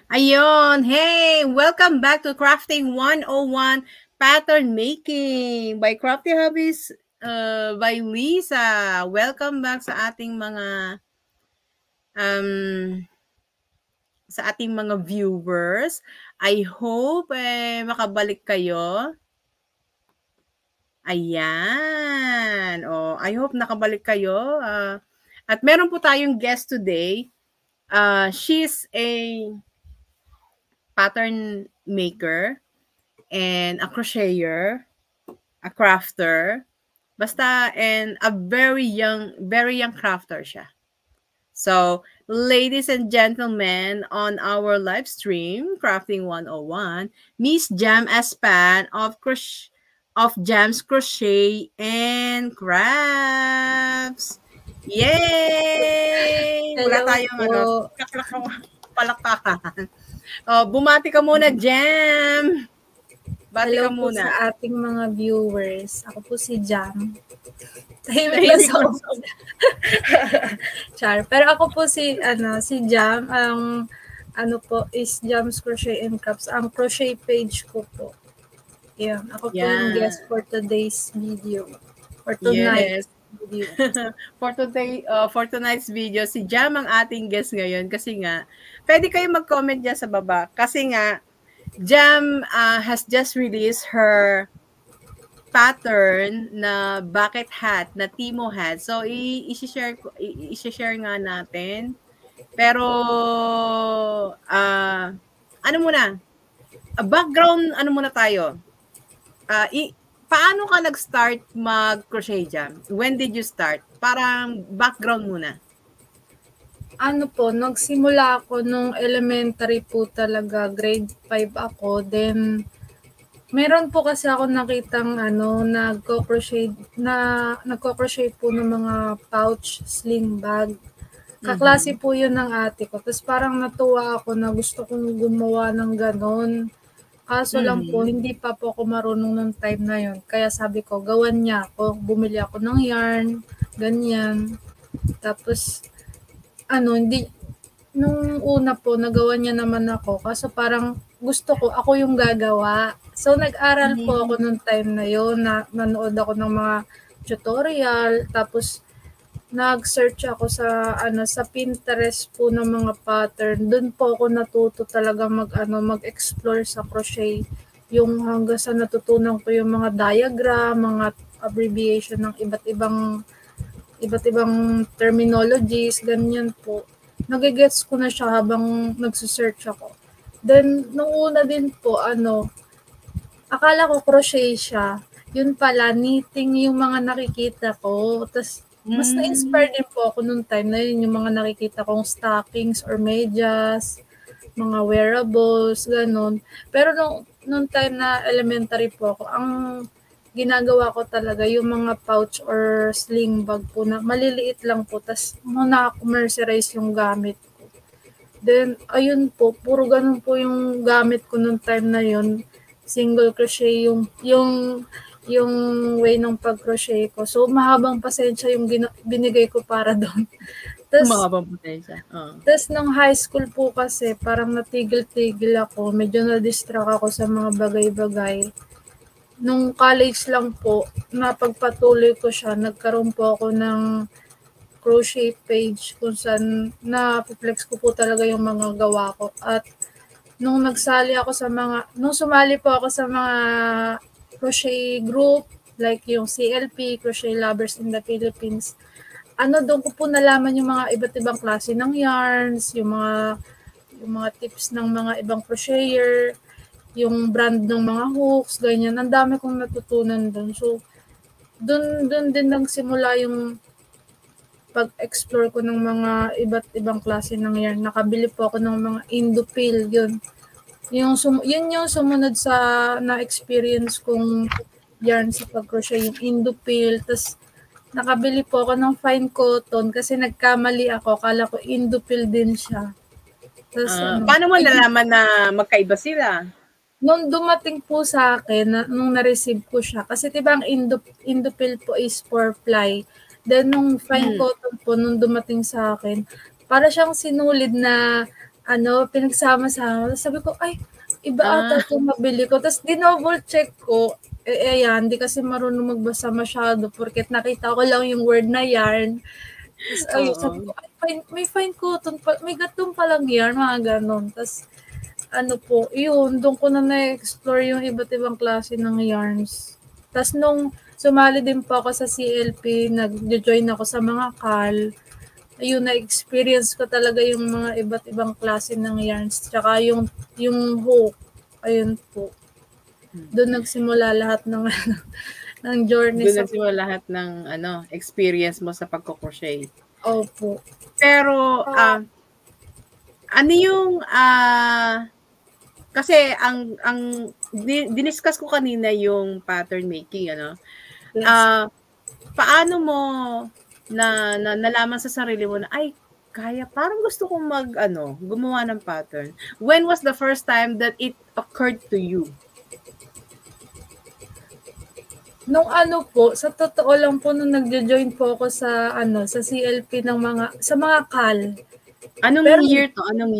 Ayun, hey! Welcome back to Crafting 101 Pattern Making by Crafty Hobbies by Lisa. Welcome back um, sa ating mga viewers. I hope makabalik kayo. Ayan. Oh, I hope nakabalik kayo. At meron po tayong guest today. She's a pattern maker and a crocheter, a crafter, basta, and a very young crafter siya. So, ladies and gentlemen, on our live stream, Crafting 101, Miss Jam Aspan of Jam's Crochet and Crafts. Yay! Wala Hello tayong po. palakpakan. Bumati ka muna, Jam. Bati Hello ka po muna. sa ating mga viewers. Ako po si Jam. Tahimik lang sa Char. Pero ako po si Jam. Ang is Jam's Crochet and Crafts. Ang crochet page ko po. Yan. Ako po yung guest for today's video. For tonight. Yes. For tonight's video, si Jam ang ating guest ngayon kasi nga, pwede kayo mag-comment dyan sa baba kasi nga, Jam has just released her pattern na bucket hat, na Timo hat. So, i-share nga natin. Pero, ano muna? Background, ano muna tayo? Paano ka nag-start mag-crochet, Jam? When did you start? Parang background muna. Nagsimula ako nung elementary po talaga, grade 5 ako. Then, meron po kasi ako nakitang nagko-crochet po ng mga pouch, sling bag. Kaklase po yun ng ate ko. Tapos parang natuwa ako na gusto kong gumawa ng ganon. Kaso lang po, hindi pa po ako marunong nung time na yun. Kaya sabi ko, gawan niya ako. Bumili ako ng yarn, ganyan. Tapos, nung una po, nagawa niya naman ako. Kaso parang gusto ko, ako yung gagawa. So, nag-aral po ako nung time na yun. Nanood ako ng mga tutorial. Tapos, nag-search ako sa Pinterest po ng mga pattern. Doon po ako natuto talaga mag-explore sa crochet. Yung hanggang sa natutunan ko yung mga diagram, mga abbreviation ng iba't ibang terminologies, ganyan po. Nagigets ko na siya habang nagsusearch ako. Then, nung una din po, akala ko crochet siya. Yun pala, knitting yung mga nakikita ko. Tapos, mas na-inspire din po ako nung time na yun, yung mga nakikita kong stockings or medyas, mga wearables, ganun. Pero nung time na elementary po ako, ang ginagawa ko talaga yung mga pouch or sling bag po na maliliit lang po, tas na-commercialize yung gamit ko. Then, ayun po, puro ganun po yung gamit ko nung time na yun. Single crochet yung way ng pag-crochet ko. So, mahabang pasensya yung binigay ko para doon. Mahabang pasensya. Tapos nung high school po kasi, parang natigil-tigil ako. Medyo na-distract ako sa mga bagay-bagay. Nung college lang po, napagpatuloy ko siya. Nagkaroon po ako ng crochet page kung saan na-flex ko po talaga yung mga gawa ko. At nung sumali po ako sa mga crochet group, like yung CLP, Crochet Lovers in the Philippines, doon ko po nalaman yung mga iba't ibang klase ng yarns, yung mga tips ng mga ibang crocheter, yung brand ng mga hooks, ganyan. Ang dami kong natutunan doon. So, doon din nagsimula yung pag-explore ko ng mga iba't ibang klase ng yarn. Nakabili po ako ng mga Indopil, yun. Yun yung sumunod sa na-experience kong yarn sa pag-crochet, yung Indopil. Tapos, nakabili po ako ng fine cotton kasi nagkamali ako. Kala ko Indopil din siya. Tapos, paano mo nalaman na magkaiba sila? Nung dumating po sa akin, nung na-receive ko siya, kasi diba ang Indopil po is 4-ply. Then nung fine cotton po, nung dumating sa akin, para siyang sinulid na pinagsama-sama. Sabi ko, ay, iba ata itong mabili ko. Tapos dinoble check ko. Ayan, di kasi marunong magbasa masyado porket nakita ko lang yung word na yarn. Tapos ayun, sabi ko, ay, may fine cotton pa, may gatong palang yarn, mga ganon. Tapos doon ko na na-explore yung iba't ibang klase ng yarns. Tapos nung sumali din po ako sa CLP, nag-join ako sa mga CAL, ayun, na-experience ko talaga yung mga iba't ibang klase ng yarns. Tsaka yung hook, ayun po. Doon nagsimula lahat ng ng journey. Doon nagsimula lahat ng experience mo sa pagko-crochet. Opo. Pero ano yung kasi ang diniscuss ko kanina yung pattern making, Yes. paano mo na nalaman sa sarili mo na ay kaya, parang gusto kong gumawa ng pattern? When was the first time that it occurred to you? Nung sa totoo lang po, nung nagjo-join po ako sa CLP sa mga CAL. Anong year to? Anong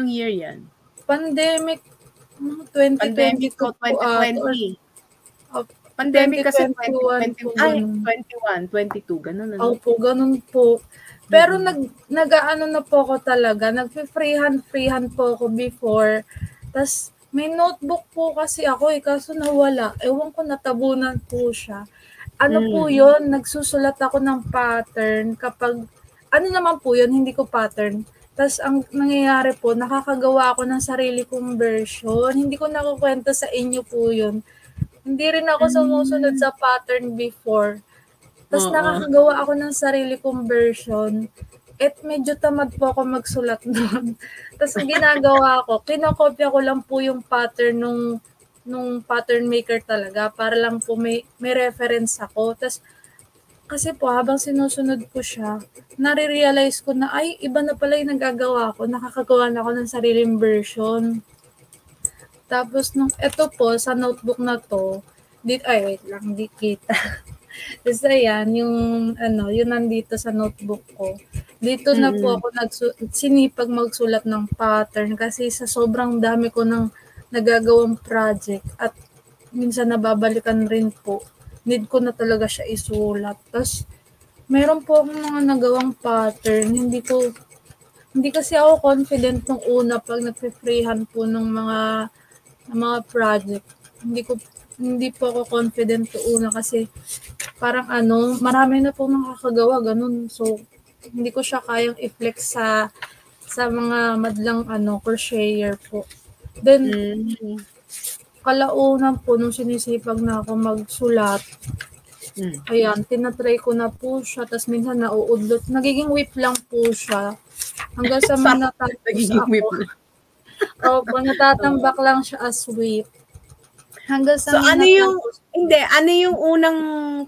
year yan? Pandemic, 2020. Pandemic ko, 2020. Pandemic kasi 2021, 22, ganun. Opo, ganun po. Pero nag-ano na po ako talaga, nag-freehand po ako before. Tapos may notebook po kasi ako kaso nawala. Ewan ko, natabunan po siya. Po yun, nagsusulat ako ng pattern kapag, naman po yun, hindi ko pattern. Tapos ang nangyayari po, nakakagawa ako ng sarili kong version. Hindi ko nakukwento sa inyo po yun. Hindi rin ako sumusunod sa pattern before. Tapos nakakagawa ako ng sarili kong version. Medyo tamad po ako magsulat doon. Tapos ginagawa ko, kinokopya ko lang po yung pattern nung pattern maker talaga para lang po may reference ako. Tapos kasi po habang sinusunod ko siya, nare-realize ko na ay iba na pala yung nagagawa ko, nakakagawa na ako ng sariling version. Tapos ito po sa notebook na to, wait lang, di kita. Tapos ayan, yung nandito sa notebook ko. Dito na po ako sinipag magsulat ng pattern kasi sa sobrang dami ko ng nagagawang project at minsan nababalikan rin po. Need ko na talaga siya isulat. Tapos meron po akong mga nagawang pattern. Hindi kasi ako confident nung una pag nagpe-freehand po ng mga project. Hindi po ako confident una kasi parang marami na po nakakagawa, ganun. So, hindi ko siya kayang i-flex sa mga madlang crocheter po. Then, kalaunan po, nung sinisipag na ako magsulat, ayan, tinatry ko na po siya, tapos minsan nauudlot. Nagiging whip lang po siya. Hanggang sa may natapos ako. Opo, natatambak lang siya as whip. Hanggang sa ano yung unang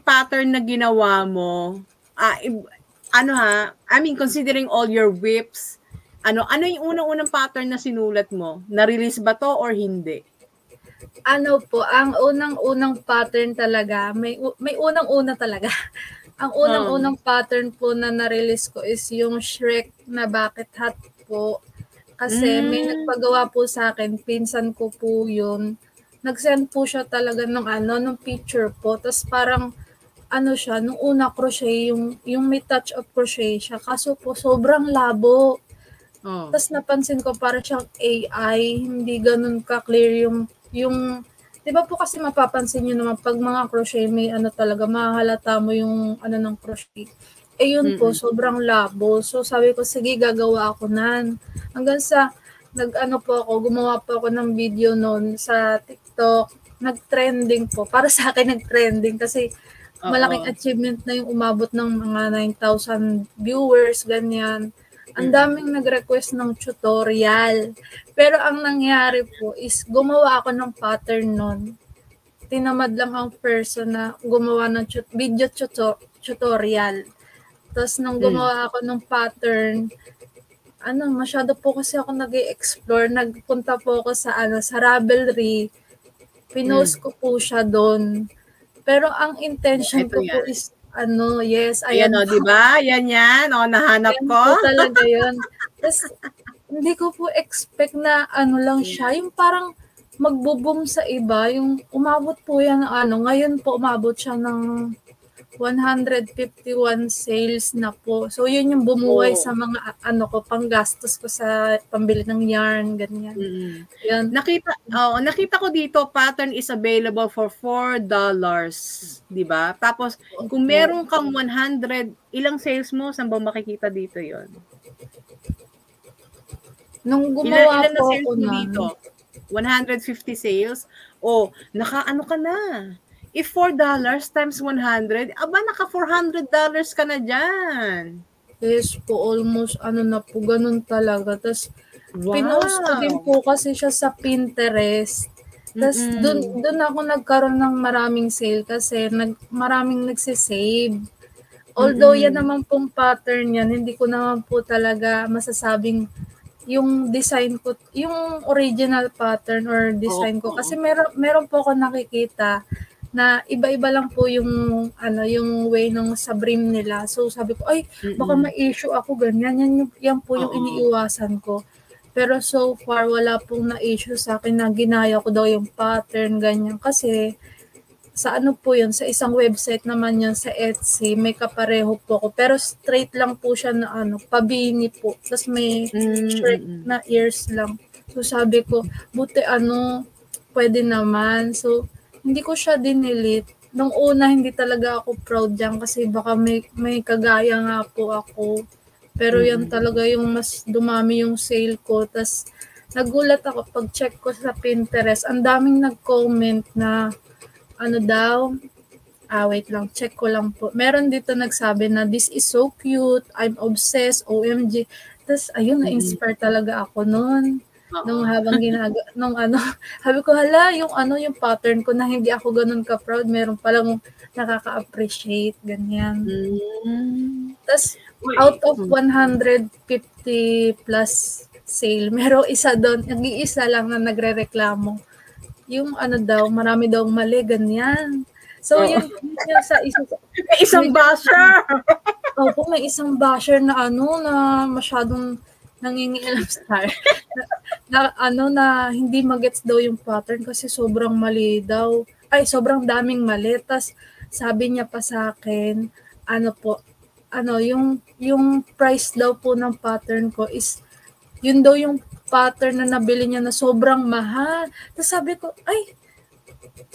pattern na ginawa mo? Considering all your whips, ano yung unang pattern na sinulat mo? Na-release ba to or hindi? Ang unang pattern talaga, may unang-una talaga. Ang unang pattern po na na-release ko is yung Shrek na bucket hat po. Kasi may nagpagawa po sa akin, pinsan ko po yun. Nag-send po siya talaga ng picture po. Tapos parang siya, nung una crochet, yung may touch of crochet siya. Kaso po, sobrang labo. Tapos napansin ko, para siyang AI, hindi ganun ka-clear yung di ba po kasi mapapansin nyo naman, pag mga crochet, may talaga, mahalata mo yung ng crochet. Yun po, sobrang labo. So sabi ko, sige, gagawa ako nan. Hanggang sa, gumawa po ako ng video noon sa TikTok. Nag-trending po. Para sa akin, nag-trending kasi malaking achievement na yung umabot ng mga 9,000 viewers, ganyan. Ang daming nag-request ng tutorial. Pero ang nangyari po is gumawa ako ng pattern nun. Tinamad lang ang person na gumawa ng video tutorial. Tapos nung gumawa ako ng pattern, masyado po kasi ako nag-i-explore. Nagpunta po ako sa Ravelry. Pinost ko po siya doon. Pero ang intention ko po is yes, ayan. Ayan, di ba? Yan. Nahanap ayan ko. Po talaga yun. Tapos, Hindi ko po expect na ano lang siya, yung parang magbo-boom sa iba, yung umabot po yan ng ano, ngayon po umabot siya ng 151 sales na po. So, yun yung bumuhay sa mga ano ko, panggastos ko sa pambili ng yarn, ganyan. Yan. Nakita ko dito, pattern is available for $4, 'di ba? Tapos kung meron kang 100, ilang sales mo, saan ba makikita dito 'yon? Nung gumawa ilan po na sales ako mo dito? 150 sales? Naka-ano ka na? If $4 times 100, aba naka $400 ka na dyan. Yes po, almost ano na po, ganun talaga. Tapos, pinost ko din po kasi siya sa Pinterest. Tapos, dun ako nagkaroon ng maraming sale kasi maraming nagsisave. Although, yan naman pong pattern yan, hindi ko naman po talaga masasabing yung design ko, yung original pattern or design ko. Kasi meron po ako nakikita na iba-iba lang po yung ano yung way ng sa brim nila. So sabi ko, ay baka ma-issue ako ganyan. Yan po yung iniiwasan ko. Pero so far wala pong na-issue sa akin na ginaya ko daw yung pattern ganyan kasi sa ano po yun, sa isang website naman yun sa Etsy, may kapareho po ako. Pero straight lang po siya na ano, pabini po. Tapos may shirt na ears lang. So sabi ko, buti ano, pwede naman. So hindi ko siya dinilit. Nung una, hindi talaga ako proud dyan kasi baka may kagaya nga po ako. Pero yan talaga yung mas dumami yung sale ko. Tapos, nagulat ako pag check ko sa Pinterest. Ang daming nag-comment na, ano daw, wait lang, check ko lang po. Meron dito nagsabi na, this is so cute, I'm obsessed, OMG. Tapos, ayun, na-inspire talaga ako noon. Nung habang nung ano, sabi ko, hala, yung pattern ko na hindi ako ganun ka-proud, meron palang nakaka-appreciate, ganyan. Tapos, out of 150 plus sale, meron isa doon, nag-iisa lang na nagre-reklamo. Yung ano daw, marami daw mali, ganyan. So, yun sa isang basher! Opo, may isang basher na ano, na masyadong nangingialam star na hindi magets daw yung pattern kasi sobrang mali daw. Ay, sobrang daming mali. Tas sabi niya pa sa akin, yung price daw po ng pattern ko is yun daw yung pattern na nabili niya na sobrang mahal. Tas sabi ko, ay,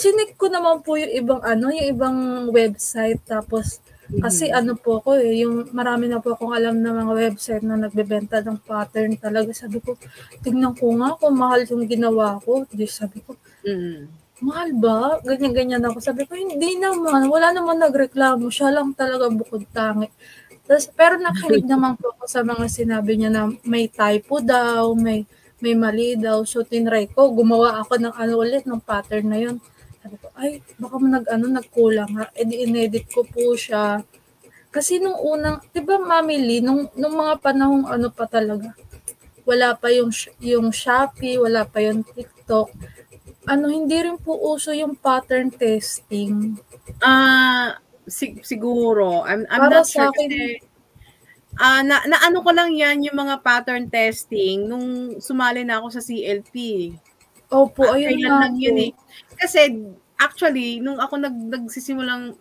chinik ko naman po yung ibang website tapos kasi ano po ako yung marami na po akong alam na mga website na nagbebenta ng pattern talaga. Sabi ko, tignan ko nga kung mahal yung ginawa ko. Di sabi ko, mahal ba? Ganyan-ganyan ako. Sabi ko, hindi naman. Wala naman nagreklamo. Siya lang talaga bukod tangi. Pero nakinig naman po ako sa mga sinabi niya na may typo daw, may mali daw. So, tinry ko. Gumawa ako ng ulit ng pattern na yun. Sabi ko, ay, baka nagkulang ha. Di-inedit ko po siya. Kasi nung unang, di ba Mami Lee, nung mga panahong pa talaga, wala pa yung Shopee, wala pa yung TikTok. Hindi rin po uso yung pattern testing. Siguro. I'm not sure kasi naano ko lang yan yung mga pattern testing nung sumali na ako sa CLP. Opo, ayun nga lang yun eh. Kasi actually, nung ako nagsisimulang,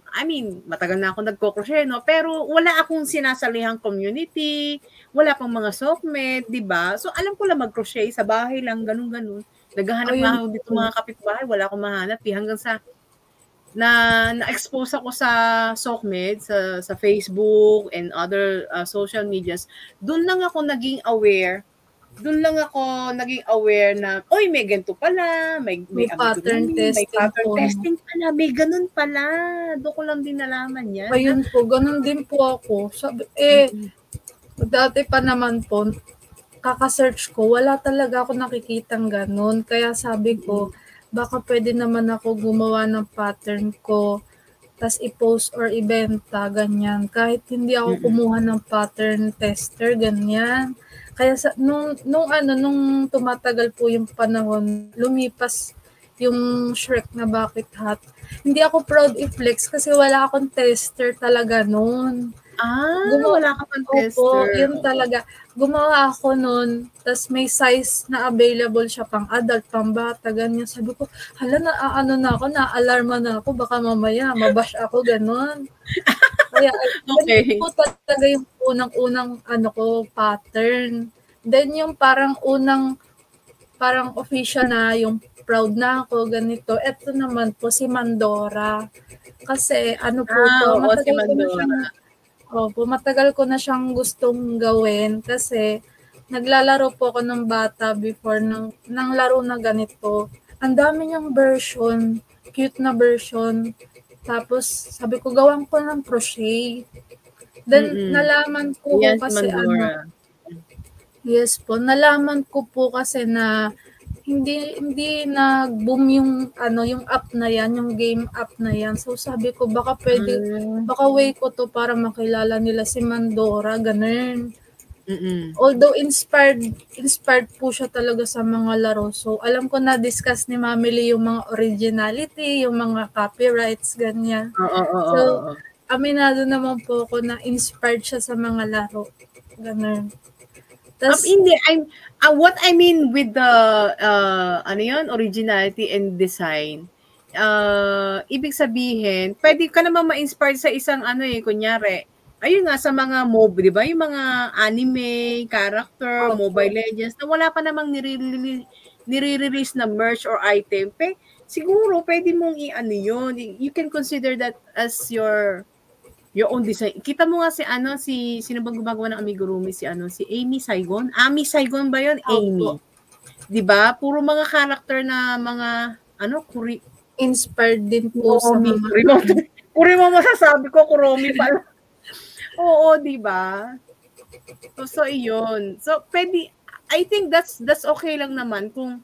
matagal na ako nagko-crochet, no? Pero wala akong sinasalihang community, wala pang mga sockmate, di ba? So, alam ko lang mag-crochet sa bahay lang, ganun-ganun. Naghahanap nga ako dito mga kapitbahay, wala akong mahanap. Hanggang sa na-expose ako sa Sockmed, sa Facebook and other social medias. Doon lang ako naging aware na, oy, may ganito pala, may pattern testing, may pattern testing pala, may ganun pala. Doon ko lang din nalaman yan. Ayun po, ganun din po ako. Sabi, dati pa naman po, kaka-search ko, wala talaga ako nakikitang ganun. Kaya sabi ko, baka pwede naman ako gumawa ng pattern ko, tas i-post or ibenta, ganyan. Kahit hindi ako kumuha ng pattern tester, ganyan. Kaya nung tumatagal po yung panahon, lumipas yung Shrek na Bucket Hat. Hindi ako proud i-flex kasi wala akong tester talaga noon. Wala ka pang Opo, tester. yun talaga. Gumawa ako nun, tas may size na available siya pang adult, pang bata, ganyan. Sabi ko, hala, na-alarma na ako, baka mamaya, mabash ako, ganon. Kaya, ganun Okay. po talaga yung unang-unang, pattern. Then, yung parang official na, yung proud na ako, ganito. Eto naman po, si Mandora. Kasi, Oo, si Mandora. matagal ko na siyang gustong gawin kasi naglalaro po ako ng bata before ng laro na ganito. Ang dami niyang version, cute na version. Tapos sabi ko gawan ko ng crochet. Then nalaman ko Yan si kasi Mandora. yes po, nalaman ko po kasi na hindi nag-boom yung app na yan, yung game app na yan. So sabi ko baka way ko to para makilala nila si Mandora, ganun. Although inspired po siya talaga sa mga laro. So alam ko na discuss ni Mami Lee yung mga originality, yung mga copyrights, ganyan. So aminado naman po ako na inspired siya sa mga laro. Ganun. Hindi, what I mean with the originality and design, ibig sabihin, pwede ka naman ma-inspire sa isang kunyari, ayun nga sa mga di ba? Yung mga anime, character, Mobile Legends, na wala pa namang nire-release na merch or item, siguro pwede mong yun. You can consider that as your own design. Kita mo nga sino bang gumagawa ng amigurumi? Si Amy Saigon? Ami Saigon ba yun? Amy. 'Di ba? Puro mga character na mga inspired din po sa mga Kuromi mo masasabi ko, Kuromi pala. Oo, 'di ba? So iyon. So pwede, I think that's okay lang naman kung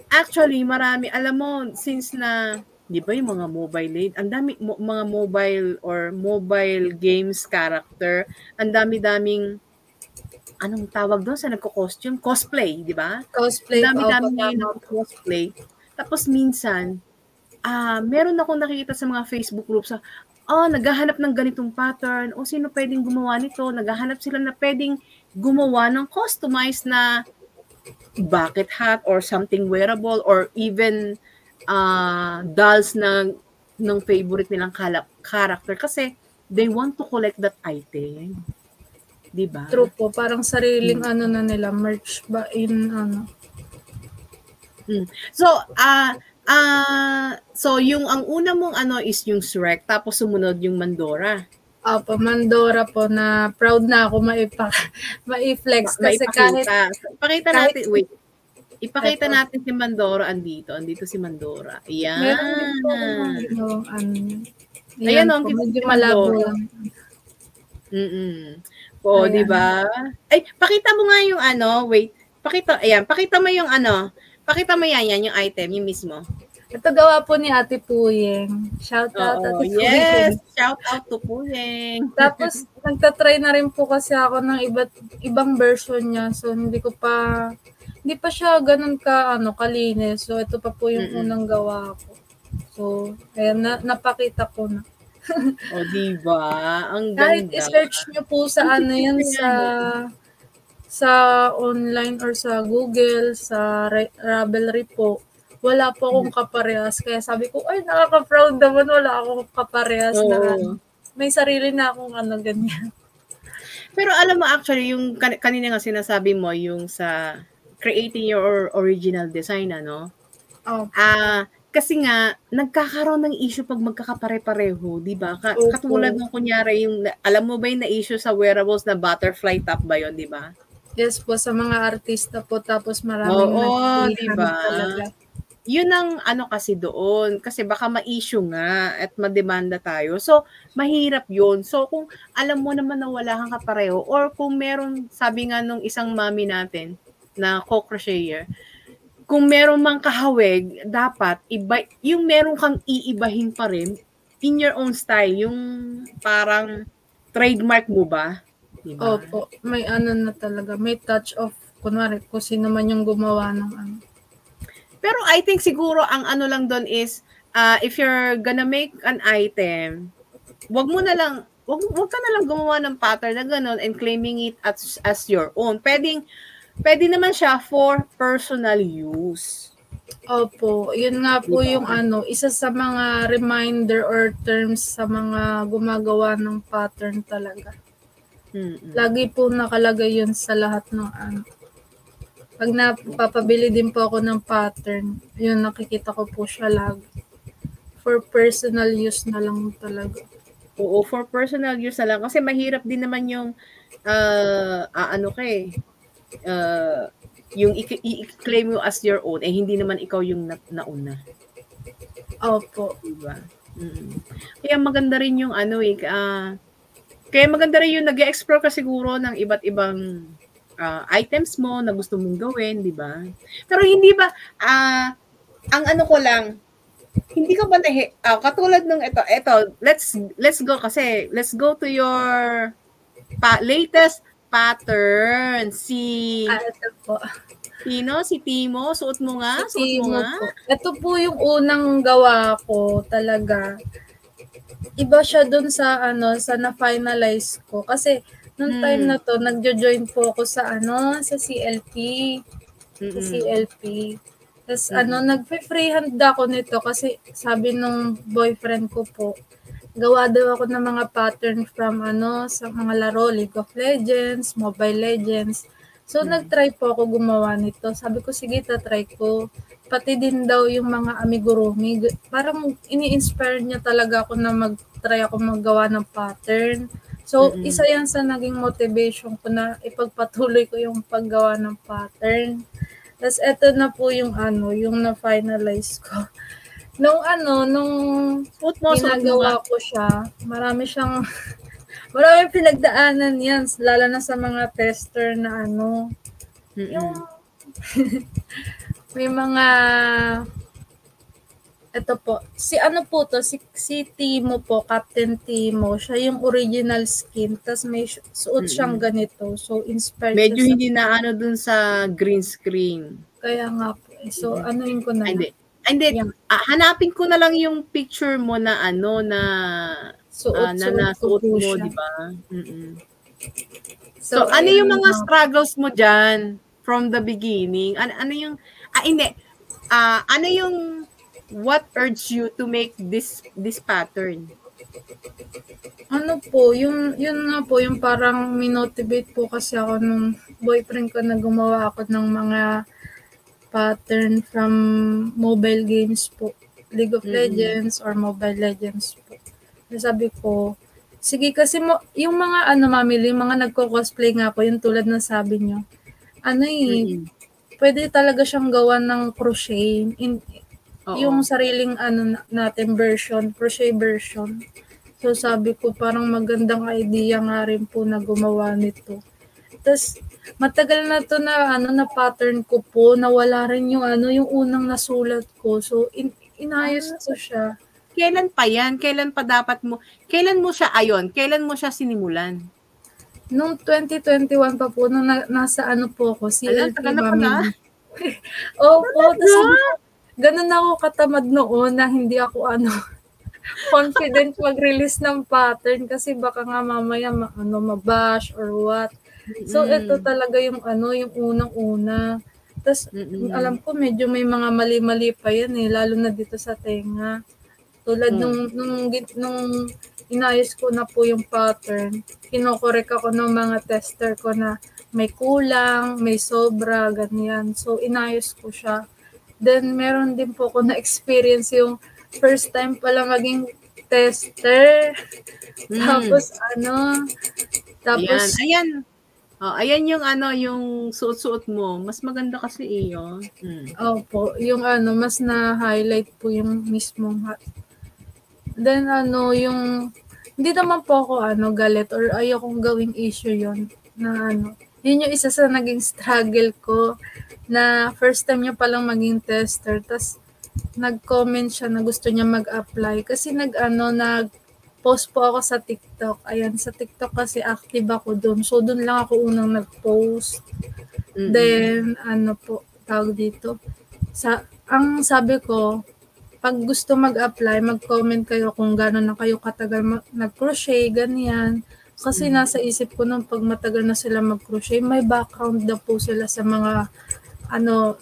actually marami, alam mo, since na di ba yung mga ang dami mga mobile games character, ang dami-daming anong tawag doon sa nagko-costume? Cosplay, di ba? Cosplay. Dami-dami ngayon cosplay. Tapos minsan, meron akong nakikita sa mga Facebook groups naghahanap ng ganitong pattern, sino pwedeng gumawa nito? Naghahanap sila na pwedeng gumawa ng customized na bucket hat or something wearable or even dolls ng favorite nilang character kasi they want to collect that item. Diba? True po. Parang sariling nila, merch ba So yung ang una mong is yung Shrek, tapos sumunod yung Mandora. Opo, Mandora po na proud na ako mai-flex kasi Ipakita natin, wait. Ipakita natin si Mandora andito si Mandora. Ayan. Meron din po Ayan ang medyo malabo lang. Di ba? Ay, pakita mo nga yung wait. Pakita mo yung pakita mo yan yung item, yung mismo. Ito gawa po ni Ate Puyeng. Shout out Ate Puyeng. Yes, shout out to Puyeng. Tapos nagtatry na rin po kasi ako ng ibang version niya. So hindi pa siya ganun kalinis. So ito pa po yung unang gawa ko. So ayan, napakita ko na. Diba? Ang ganda. Kahit i-search nyo po sa sa online or sa Google, sa Ravelry po, wala po akong kaparehas. Kaya sabi ko, ay, nakaka-proud naman, wala akong kaparehas na may sarili na akong ganyan. Pero alam mo, actually, yung kanina nga sinasabi mo, yung sa creating your original design, kasi nga, nagkakaroon ng issue pag magkakapare-pareho, di ba? Katulad ng kunyari, alam mo ba yung na-issue sa wearables na butterfly top ba yun, di ba? Yes po, sa mga artista po, tapos maraming diba? Yun ang kasi doon, kasi baka ma-issue nga at mademanda tayo. So, mahirap yun. So, kung alam mo naman na wala kang kapareho, or kung meron, sabi nga nung isang mami natin, na co-crocheter, kung meron mang kahawig, dapat yung meron kang iibahin pa rin in your own style, yung parang trademark mo ba? Diba? Opo, may na talaga, may touch of, kunwari, kung sino man yung gumawa ng Pero I think siguro ang lang doon is, if you're gonna make an item, wag mo wag ka na lang gumawa ng pattern na gano'n and claiming it as your own. Pwede naman siya for personal use. Opo, yun nga po Diba? yung isa sa mga reminder or terms sa mga gumagawa ng pattern talaga. Lagi po nakalagay yun sa lahat ng Pag napapabili din po ako ng pattern, yun nakikita ko po siya lagi. For personal use na lang talaga. Oo, for personal use na lang. Kasi mahirap din naman yung, yung i-claim mo as your own, hindi naman ikaw yung nauna. Opo. Diba? Kaya maganda rin yung kaya maganda rin yung nag-explore ka siguro ng iba't ibang items mo na gusto mong gawin, di ba? Pero hindi ba, ang ko lang, hindi ka ba katulad nung ito, let's go to your latest pattern. Ito po. Si Timo, suot mo nga. Po. Ito po yung unang gawa ko talaga. Iba siya dun sa sa na-finalize ko. Kasi nung time na to, nagjo-join po ako sa sa CLP. Sa CLP. Tapos nagpe-freehand ako nito kasi sabi nung boyfriend ko po, gawa daw ako ng mga pattern from sa mga laro, League of Legends, Mobile Legends. So nag-try po ako gumawa nito. Sabi ko, sige, try ko. Pati din daw yung mga amigurumi. Parang ini-inspire niya talaga ako na mag-try ako maggawa ng pattern. So, isa yan sa naging motivation ko na ipagpatuloy ko yung paggawa ng pattern. Tapos, eto na po yung yung na-finalize ko. Nung ginagawa ko siya, marami pinagdaanan yan, lalo na sa mga tester na yung may mga ito po, si Timo po, Captain Timo, siya yung original skin, tas may suot siyang ganito, so inspired medyo siya hindi na dun sa green screen. Kaya nga po, so anuin ko na. Hindi, hanapin ko na lang yung picture mo na na suot mo, di ba? So, ano yung mga struggles mo dyan from the beginning? Ano yung, ano yung, what urged you to make this pattern? Yun nga po, yung parang minotivate po kasi ako nung boyfriend ko na gumawa ako ng mga pattern from mobile games po. League of Legends or Mobile Legends po. Sabi ko, sige kasi yung mga mamili, mga nagko-cosplay nga po, yung tulad ng sabi nyo, pwede talaga siyang gawa ng crochet, yung sariling natin version, crochet version. So sabi ko, parang magandang idea nga rin po na gumawa nito. Tapos, matagal na to na na pattern ko po, nawala rin yung yung unang nasulat ko. So, inayos ko siya. Kailan pa yan? Kailan mo siya sinimulan? Nung 2021 pa po, nung nasa po ako, CLP Mami. Opo, ganun ako katamad noon na hindi ako confident mag-release ng pattern kasi baka nga mamaya mabash or what. So, ito talaga yung yung unang-una. Tapos, alam ko medyo may mga mali-mali pa yan lalo na dito sa tenga. Tulad nung inayos ko na po yung pattern, kinokorek ako ng mga tester ko na may kulang, may sobra, ganyan. So, inayos ko siya. Then, meron din po ako na-experience yung first time pala maging tester. Tapos, Ayan. Ayan yung yung suot-suot mo. Mas maganda kasi iyo. Opo, yung mas na-highlight po yung mismong Then yung hindi naman po ako galit or ayokong gawing issue yon na yun yung isa sa naging struggle ko na first time niya palang maging tester. Tas nag-comment siya na gusto niya mag-apply kasi nag-post po ako sa TikTok. Ayan, sa TikTok kasi active ako doon. So, doon lang ako unang nag-post. Then, tawag dito. Ang sabi ko, pag gusto mag-apply, mag-comment kayo kung gano'n na kayo katagal nag-crochet, ganyan. Kasi nasa isip ko nung pag matagal na sila mag-crochet, may background na po sila sa mga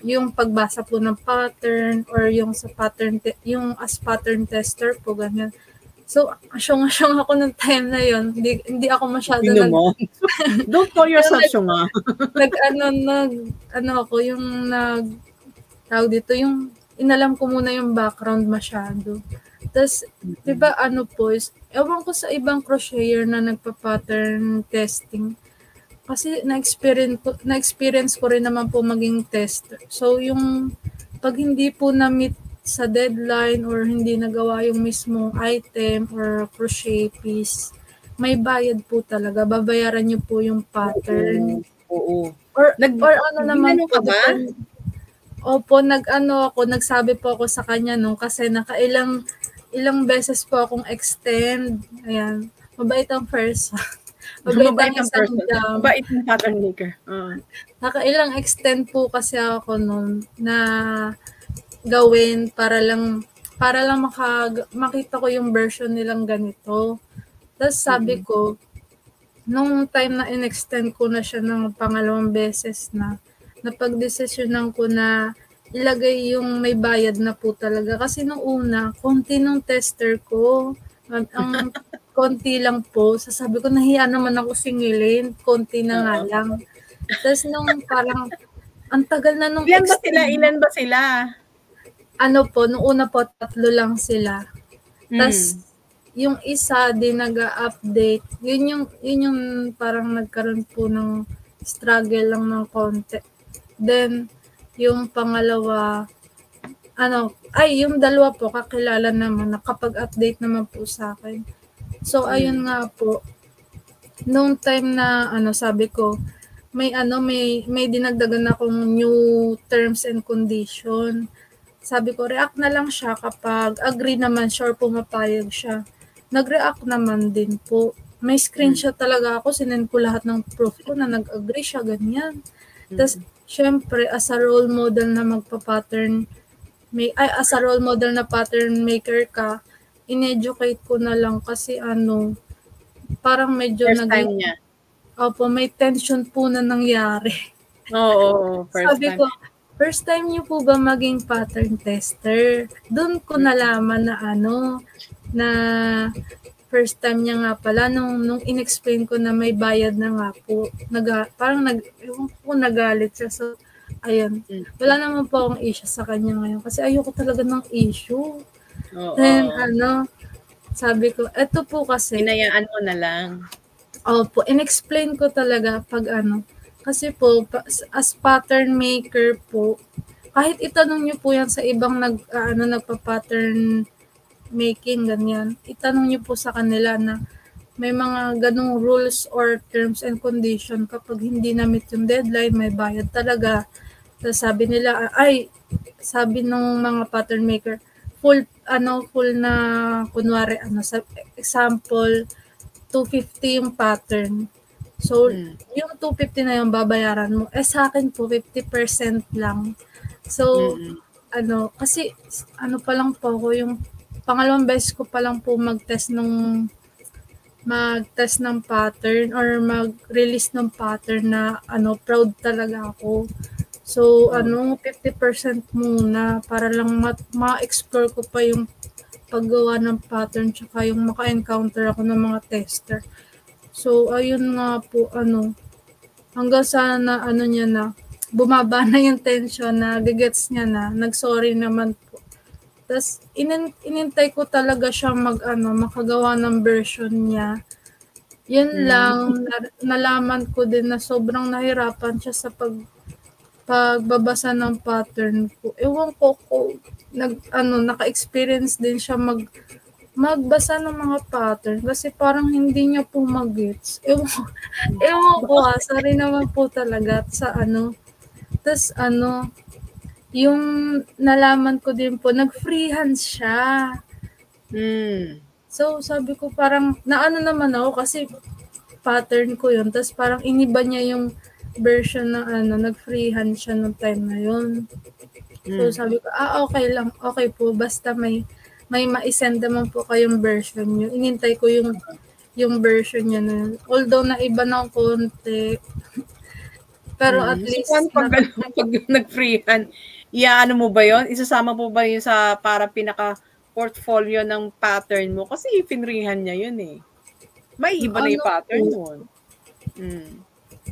yung pagbasa po ng pattern or yung sa pattern, yung as pattern tester po, ganyan. So, asyong-asyong ako ng time na yon. Hindi ako masyado Don't call yourself syunga. Tawag dito, yung inalam ko muna yung background masyado. Tapos, di ba ewan ko sa ibang crocheter na nagpa-pattern testing. Kasi na-experience ko rin naman po maging tester. So, yung pag hindi po na-meet sa deadline or hindi nagawa yung mismong item or crochet piece, may bayad po talaga. Babayaran niyo po yung pattern. Oo. Or naman po. Ka ba? Opo, nagsabi po ako sa kanya kasi ilang beses po akong extend. Ayan. Mabait ang person. Mabait ang person. Mabait ang pattern maker. Nakailang extend po kasi ako na gawin para lang makita ko yung version nilang ganito. Tapos sabi ko, nung time na in-extend ko na siya ng pangalawang beses napag-desisyonan ko na ilagay yung may bayad na po talaga. Kasi nung una, konti nung tester ko. Ang konti lang po. Sabi ko, nahiya naman ako singilin. Konti na nga lang. Tapos nung parang, ang tagal na nung Ilan ba sila? Nung una po, 3 lang sila. Tapos, yung isa din nag-update. Yun yung parang nagkaroon po ng struggle lang ng konti. Then, yung pangalawa, yung dalawa po, kakilala naman, nakapag-update naman po sa akin. So, ayun nga po, nung time na, sabi ko, may dinagdagan akong new terms and condition. Sabi ko, react na lang siya kapag agree naman siya or pumapayag siya. Nag-react naman din po. May screenshot talaga ako, sinend ko lahat ng proof ko na nag-agree siya, ganyan. Tapos, syempre, as a role model na as a role model na pattern maker ka, in-educate ko na lang kasi parang medyo first time niya. Opo, may tension po na nangyari. Oo, Sabi ko, first time niyo po ba maging pattern tester? Doon ko nalaman na first time niya nga pala, nung in-explain ko na may bayad na nga po, ewan ko nagalit siya. So, ayun. Wala naman po akong issue sa kanya ngayon kasi ayoko talaga ng issue. Then, sabi ko, eto po kasi. Hinayaan mo na lang. Opo, in-explain ko talaga pag kasi po, as pattern maker po, kahit itanong niyo po yan sa ibang nagpa-pattern making, ganyan, itanong niyo po sa kanila na may mga ganong rules or terms and condition kapag hindi na-meet yung deadline, may bayad talaga. Tapos sabi nila, sabi ng mga pattern maker, full na, kunwari, sa example, 250 yung pattern. So, yung 250 na yung babayaran mo. Sa akin po, 50% lang. So, kasi, pa lang po ako, yung pangalawang beses ko pa lang po mag-test ng pattern or mag-release ng pattern na, proud talaga ako. So, 50% muna para lang ma-explore ko pa yung paggawa ng pattern tsaka yung maka-encounter ako ng mga tester. So, ayun nga po, hanggang sa niya na, bumaba na yung tension na, gigets niya na, nag-sorry naman po. Tapos, inintay ko talaga siya makagawa ng version niya. Yun lang, nalaman ko din na sobrang nahirapan siya sa pagbabasa ng pattern ko. Ewan ko naka-experience din siya magbasa ng mga pattern kasi parang hindi niya po mag-gets. Ewan ko sorry naman po talaga sa tas yung nalaman ko din po, nag-freehand siya. So, sabi ko parang, naman ako kasi pattern ko yun. Tas parang iniba niya yung version na nag-freehand siya ng time na yun. So sabi ko, okay lang, okay po, basta may ma-send naman po kayong version niyo. Inintay ko yung version niya na yun. Although na iba ng konti, pero at So, least paano pag gano'n, pag nag-freehand, iaano mo ba yun? Isasama po ba yun sa para pinaka-portfolio ng pattern mo? Kasi finreehand niya yun eh. May iba na yung pattern nun.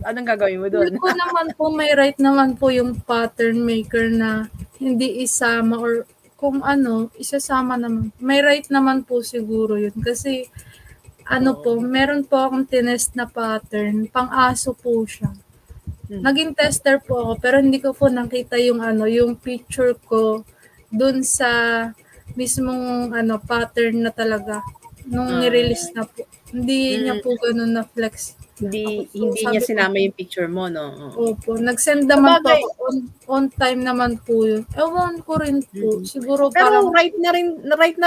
Anong gagawin mo doon? ko naman po, may right naman po yung pattern maker na hindi isama or kung ano, isasama naman. May right naman po siguro yun. Kasi po, meron po akong tinest na pattern, pang-aso po siya. Naging tester po ako, pero hindi ko po nakita yung yung picture ko dun sa mismong pattern na talaga nung ni-release na po. Hindi niya po ganun na flex. Hindi niya sinama yung picture mo, no? Opo. Nag-send naman po ako. On time naman po yun. Ewan ko rin po. Siguro pero right na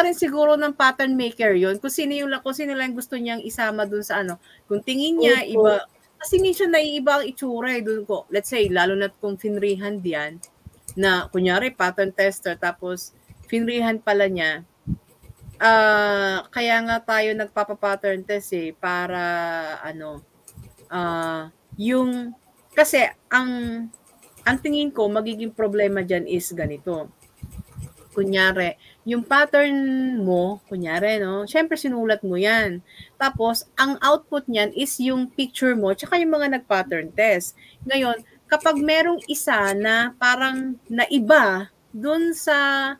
rin siguro ng pattern maker yun. Kung sino lang gusto niyang isama dun sa Kung tingin niya, iba. Kasi minsan naiiba ang itsura eh. Dun ko, let's say, lalo na kung finreehand yan, na kunyari pattern tester, tapos finreehand pala niya, kaya nga tayo nagpapa-pattern test eh, para kasi ang tingin ko magiging problema diyan is ganito. Kunyari, yung pattern mo, no, syempre sinulat mo 'yan. Tapos ang output niyan is yung picture mo tsaka yung mga nag-pattern test. Ngayon, kapag merong isa na parang naiba dun sa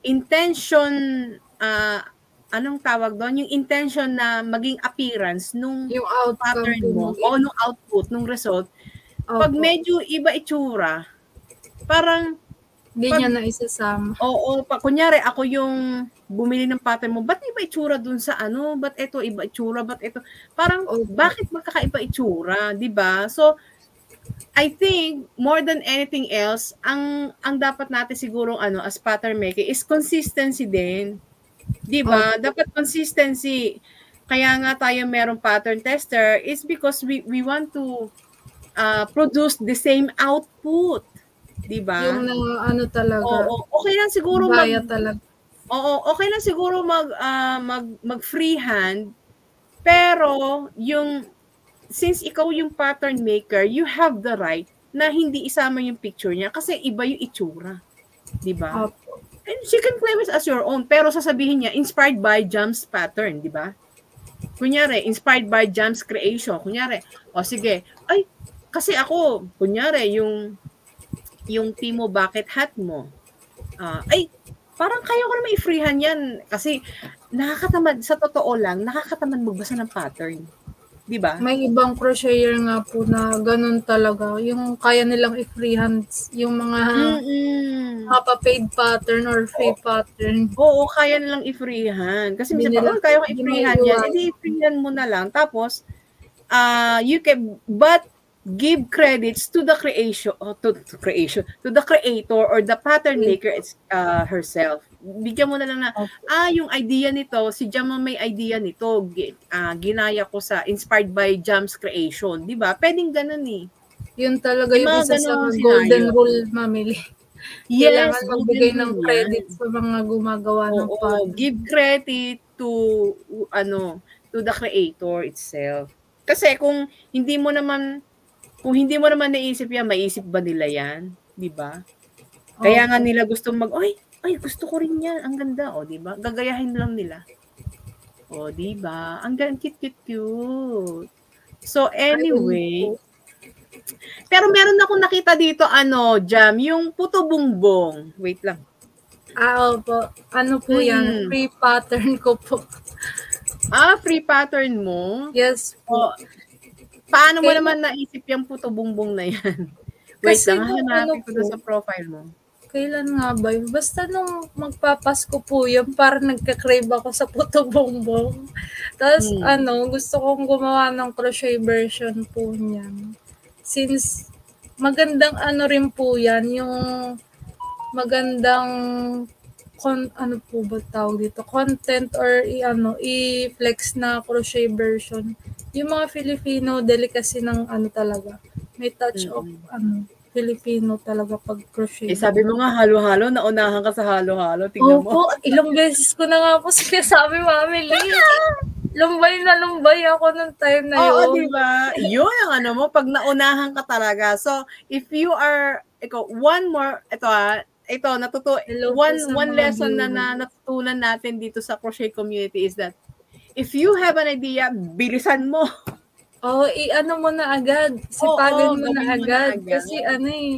intention, anong tawag doon? Yung intention na maging appearance nung yung pattern mo o nung output, nung result. Pag medyo iba itsura, parang hindi niya na isasama. Oo, kunyari ako yung bumili ng pattern mo, ba't iba itsura dun sa ba't ito iba itsura, ba't ito, parang bakit magkakaiba itsura, di ba? So, I think more than anything else, ang dapat natin siguro as pattern maker is consistency din. 'Di ba? Dapat consistency. Kaya nga tayo merong pattern tester is because we want to produce the same output. 'Di ba? Yung talaga. Oo, okay lang siguro talaga. Oo, okay lang siguro mag freehand, pero since ikaw yung pattern maker, you have the right na hindi isama yung picture niya kasi iba yung itsura. 'Di ba? And she can claim it as your own, pero sasabihin niya inspired by Jam's pattern, 'di ba? Kunyari, inspired by Jam's creation. Kunyari, sige, ay kasi ako, kunyari yung Timo bucket hat mo. Ay parang kaya ko naman i-freehand yan kasi nakakatamad, sa totoo lang, nakakatamad magbasa ng pattern. Diba? May ibang crocheter nga po na ganun talaga. Yung kaya nilang i-freehand yung mga paid pattern or free pattern. Oo, kaya nilang i-freehand. Kasi minsan, kaya ko i-freehand yan. Hindi i-freehand mo na lang. Tapos, you can, but give credits to the creation, to the creator or the pattern maker herself. Bigyan mo na lang na, yung idea nito, si Jam may idea nito, ginaya ko sa inspired by Jam's creation. Diba? Pwedeng ganun eh. Yun talaga yung isa sa golden rule, Mamili. Yes, kailangan magbigay ng credit sa mga gumagawa ng pattern. Give credit to the creator itself. Kasi kung hindi mo naman naisip yan, maisip ba nila yan? Diba? Kaya nga nila gusto ay, gusto ko rin yan. Ang ganda, diba? Gagayahin lang nila. Diba? Ang cute. So, anyway. Pero meron akong nakita dito, Jam, yung puto bumbong. Wait lang. Opo. Ano po yan? Free pattern ko po. Free pattern mo? Yes po. Paano mo naman naisip yung puto bumbong na yan? Wait lang, hanapin ko sa profile mo. Kailan nga ba yun? Basta nung magpapasko po yun, parang nagka-crave ako sa puto bongbong. Tapos gusto kong gumawa ng crochet version po niyan. Since magandang rin po yan, yung magandang po ba tawag dito? Content or i-flex na crochet version. Yung mga Filipino delicacy ng talaga. May touch of Filipino talaga pag crochet. Sabi mo nga halo-halo, naunahan ka sa halo-halo. Tingnan mo. Opo, ilang beses ko na nga po sinasabi, Mami Lee. Lumbay na lumbay ako nung time na yun. Oo, di ba? Yun ang ano mo, pag naunahan ka talaga. So, if you are, one more, one lesson na natutunan natin dito sa crochet community is that if you have an idea, bilisan mo. I-ano mo na agad. Sipagan mo na agad. Kasi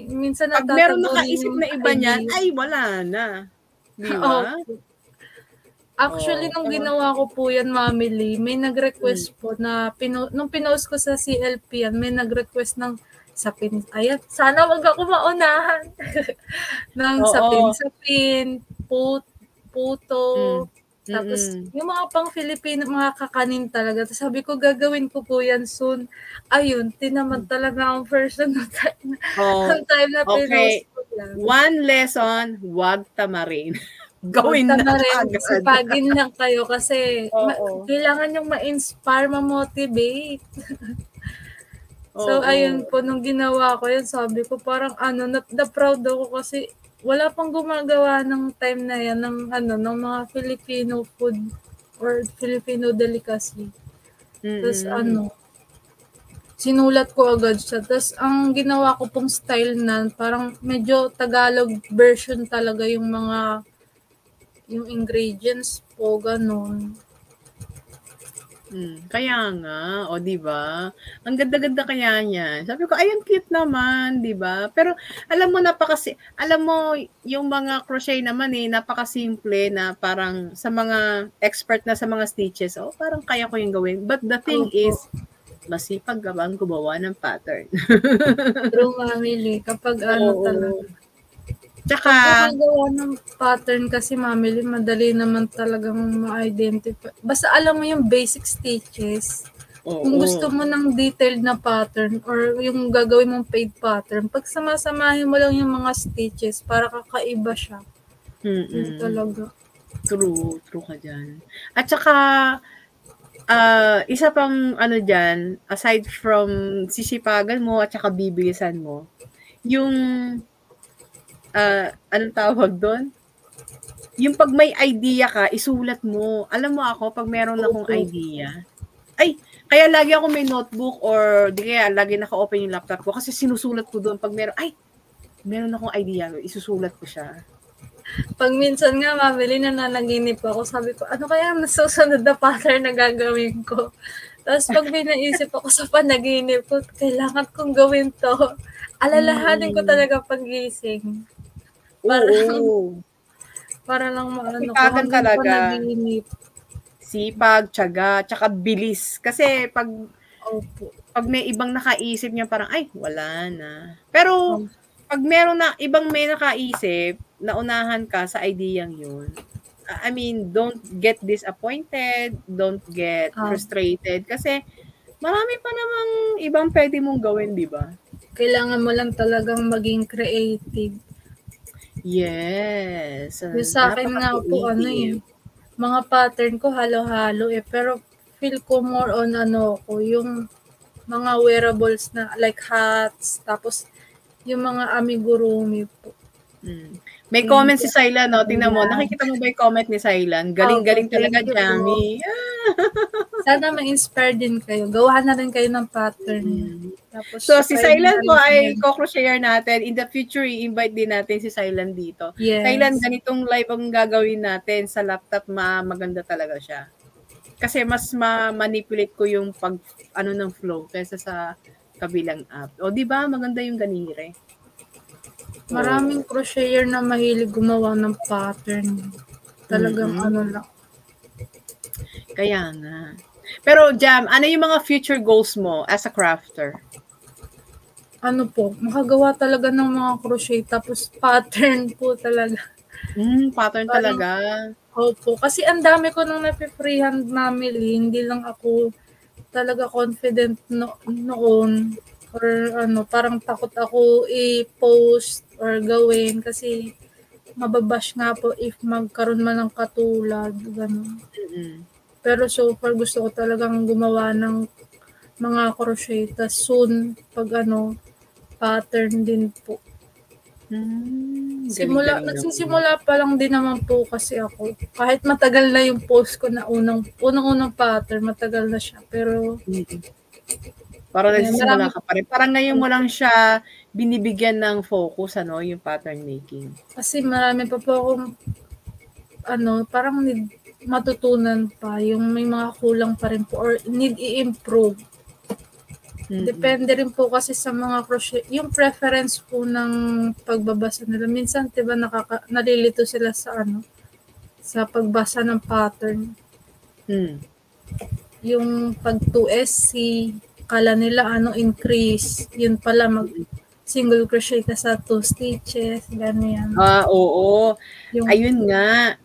minsan pag meron nakaisip na iba niyan, ay wala na. Di ba? Actually, nung ginawa ko po yan, Mami Lee, may nag-request po na, nung pinost ko sa CLP yan, may nag-request ng sapin. Ayan, sana wag ako maunahan. ng sapin-sapin, puto, tapos, yung mga pang Filipino, mga kakanin talaga. Tapos sabi ko, gagawin ko po yan soon. Ayun, tinamad talaga ang person ng time, na pinost ko lang. One lesson, wag tamarin. Gawin na agad. Sipagin lang kayo kasi kailangan yung ma-inspire, ma-motivate. So, ayun po, nung ginawa ko yun, sabi ko parang na-proud ako kasi wala pang gumagawa ng time na yan ng mga Filipino food or Filipino delicacy. Tapos sinulat ko agad siya. Tapos ang ginawa ko pong style na parang medyo Tagalog version talaga yung ingredients po, ganun. Kaya nga, di ba? Ang ganda-ganda kaya niya. Sabi ko, ayun, cute naman, di ba? Pero alam mo yung mga crochet naman napakasimple na parang sa mga expert na sa mga stitches, parang kaya ko yung gawin. But the thing is, masipag ka bang gumawa ng pattern? True, Mami Lee. Kapag talaga. Tsaka, gawa ng pattern kasi, Mami Lee, madali naman talagang ma-identify. Basta alam mo yung basic stitches. Kung gusto mo ng detailed na pattern or yung gagawin mong paid pattern, pag samasamahin mo lang yung mga stitches para kakaiba siya. Yun talaga. True ka dyan. At saka, isa pang dyan, aside from sisipagan mo at saka bibilisan mo, yung anong tawag doon? Yung pag may idea ka, isulat mo. Alam mo ako, pag meron akong idea, kaya lagi ako may notebook or di kaya lagi naka-open yung laptop ko kasi sinusulat ko doon pag meron akong idea, isusulat ko siya. Pag minsan nga, Mami Lee, nananaginip ako, sabi ko, ano kaya nasusunod na pattern na gagawin ko? Tapos pag may naisip ako sa panaginip ko, kailangan kong gawin to. Alalahanin ko talaga pag-gising. Para lang maano ko hanggang talaga. Panaginip. Sipag, tiyaga, tsaka bilis. Kasi pag may ibang nakaisip niya, parang, wala na. Pero, pag meron na ibang may nakaisip, naunahan ka sa ideyang yun. I mean, don't get disappointed, don't get frustrated, kasi marami pa namang ibang pwede mong gawin, di ba? Kailangan mo lang talagang maging creative. Yes. Yung sa akin nga po, mga pattern ko halo-halo pero feel ko more on yung mga wearables na like hats, tapos yung mga amigurumi po. May comment si Sailan, no? Tingnan mo. Nakikita mo ba yung comment ni Sailan? Galing-galing talaga, Jamie. Sana ma-inspire din kayo. Gawa na rin kayo ng pattern. Tapos, so, si Sailan po ay co-crocheter natin. In the future, i-invite din natin si Sailan dito. Yes. Sailan, ganitong live ang gagawin natin sa laptop. Maganda talaga siya. Kasi mas ma-manipulate ko yung ng flow kaysa sa kabilang app. Di ba? Maganda yung ganire. Maraming crocheter na mahilig gumawa ng pattern. Talagang lang. Kaya nga. Pero Jam, ano yung mga future goals mo as a crafter? Makagawa talaga ng mga crochet tapos pattern po talaga. Pattern talaga. Opo. Kasi ang dami ko nang nape-freehand namili. Hindi lang ako talaga confident noon. Or parang takot ako i-post or gawin kasi mababash nga po if magkaroon man ng katulad, gano'n. Pero so far gusto ko talagang gumawa ng mga crochet. Tas soon, pag pattern din po. Galing-galing Nagsisimula pa lang din naman po kasi ako. Kahit matagal na yung post ko na unang pattern, matagal na siya. Pero, parang nagsisimula ka pa rin. Parang ngayon mo lang siya binibigyan ng focus, ano, yung pattern making. Kasi marami pa po akong, parang need matutunan pa. Yung may mga kulang pa rin po or need i-improve. Depende rin po kasi sa mga crochet, yung preference po ng pagbabasa nila. Minsan, 'di ba, nalilito sila sa pagbasa ng pattern. Yung pag 2SC, kala nila increase, yun pala single crochet ka sa 2 stitches, ganyan. Oo. Ayun nga.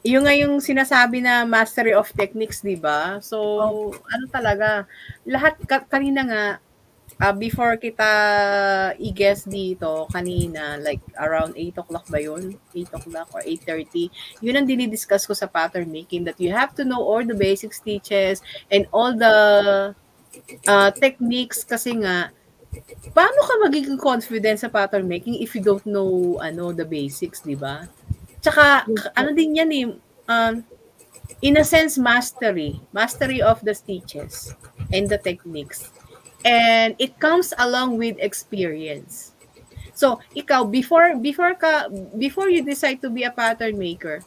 Yung nga yung sinasabi na mastery of techniques, di ba? So, ano talaga, lahat, kanina nga, before kita i-guess dito, kanina, like around 8 o'clock ba yun? 8 o'clock or 8:30. Yun ang dinidiscuss ko sa pattern making, that you have to know all the basic stitches and all the techniques, kasi nga, paano ka magiging confident sa pattern making if you don't know the basics, di ba? Tsaka, ano din yan in a sense, mastery of the stitches and the techniques. And it comes along with experience. So, ikaw, before you decide to be a pattern maker,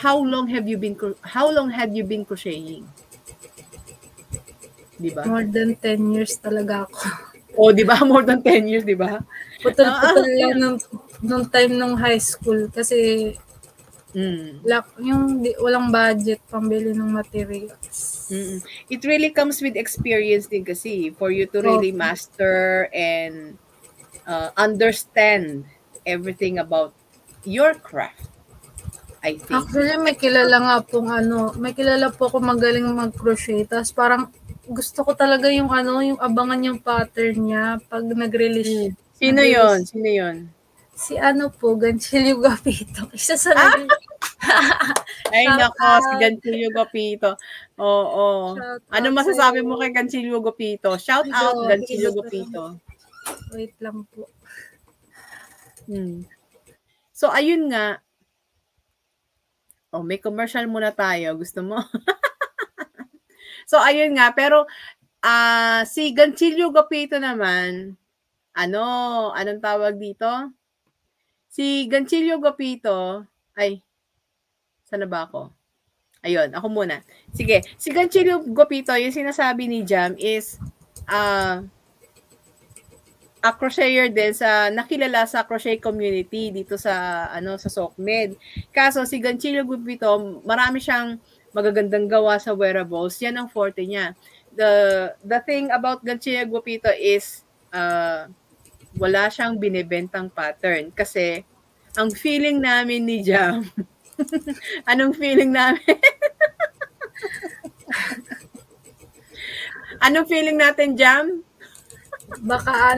how long had you been crocheting? Diba? More than 10 years talaga ako. Diba? More than 10 years, diba? Putol-putol lang nung time ng high school kasi yung walang budget pambili ng materials. It really comes with experience din kasi for you to really master and understand everything about your craft, I think. Actually, may kilala po ako magaling mag-crochet. Tapos parang gusto ko talaga yung abangan yung pattern niya pag nag-release. Sino yon? Si Ganchilio Gapito. Isa sa Ay, nako, si Ganchilio Gapito. Oo. Ano masasabi mo kay Ganchilio Gapito? Shout out, Ganchilio Gapito. Wait lang po. So, ayun nga. May commercial muna tayo. Gusto mo? So, ayun nga. Pero, si Ganchilio Gapito naman, anong tawag dito? Si Ganchilio Gapito, saan na ba ako? Ayun, ako muna. Sige, si Ganchilio Gapito, yung sinasabi ni Jam is, a crocheter din nakilala sa crochet community dito sa SOCMED. Kaso si Ganchilio Gapito, marami siyang magagandang gawa sa wearables. Yan ang forte niya. The thing about Ganchilio Gapito is wala siyang binebentang pattern kasi ang feeling namin ni Jam anong feeling namin? Anong feeling natin, Jam? Baka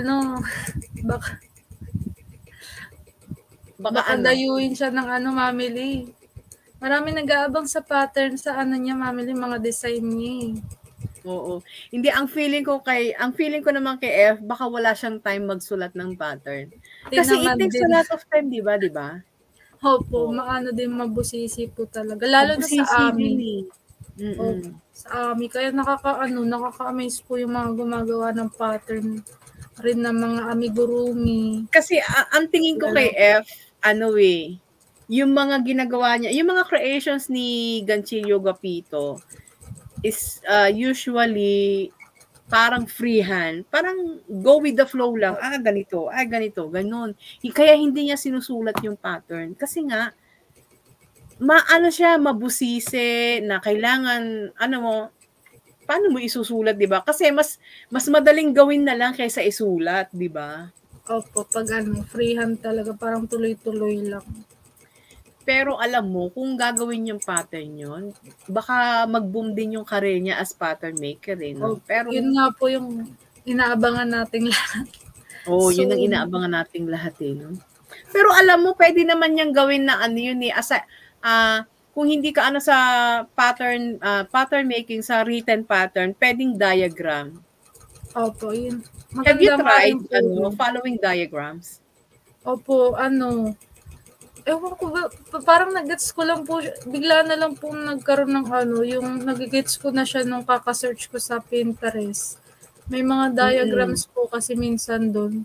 dayuin siya ng mamili. Marami nag-aabang sa pattern sa niya, mamili mga design niya. Oo. Hindi, ang feeling ko naman kay F, baka wala siyang time magsulat ng pattern. Kasi it takes a lot of time, di ba? Opo, din mabusisi po talaga. Lalo mabusisi na sa amin. Sa amin. Kaya nakaka-amaze po yung mga gumagawa ng pattern rin ng mga amigurumi. Kasi ang tingin ko kay F, yung mga ginagawa niya, yung mga creations ni Ganchilio Gapito is usually parang freehand, parang go with the flow lang. Ganito, ganun. Kaya hindi niya sinusulat yung pattern. Kasi nga, mabusisi na kailangan, paano mo isusulat, di ba? Kasi mas madaling gawin na lang kaysa isulat, di ba? Opo, pag freehand talaga, parang tuloy-tuloy lang. Pero alam mo, kung gagawin yung pattern yun, baka mag-boom din yung career niya as pattern maker eh. No? Pero yun nga po yung inaabangan nating lahat. Yun ang inaabangan nating lahat eh. No? Pero alam mo, pwede naman niyang gawin na yun eh. Kung hindi ka sa pattern making, sa written pattern, pwedeng diagram. Opo, yun. Have you Maganda nga tried rin po yun. following diagrams? Opo, ewan ko ba, parang nag-gets ko lang po, bigla na lang po nagkaroon ng yung nag-gets ko na siya nung kaka-search ko sa Pinterest. May mga diagrams po kasi minsan doon.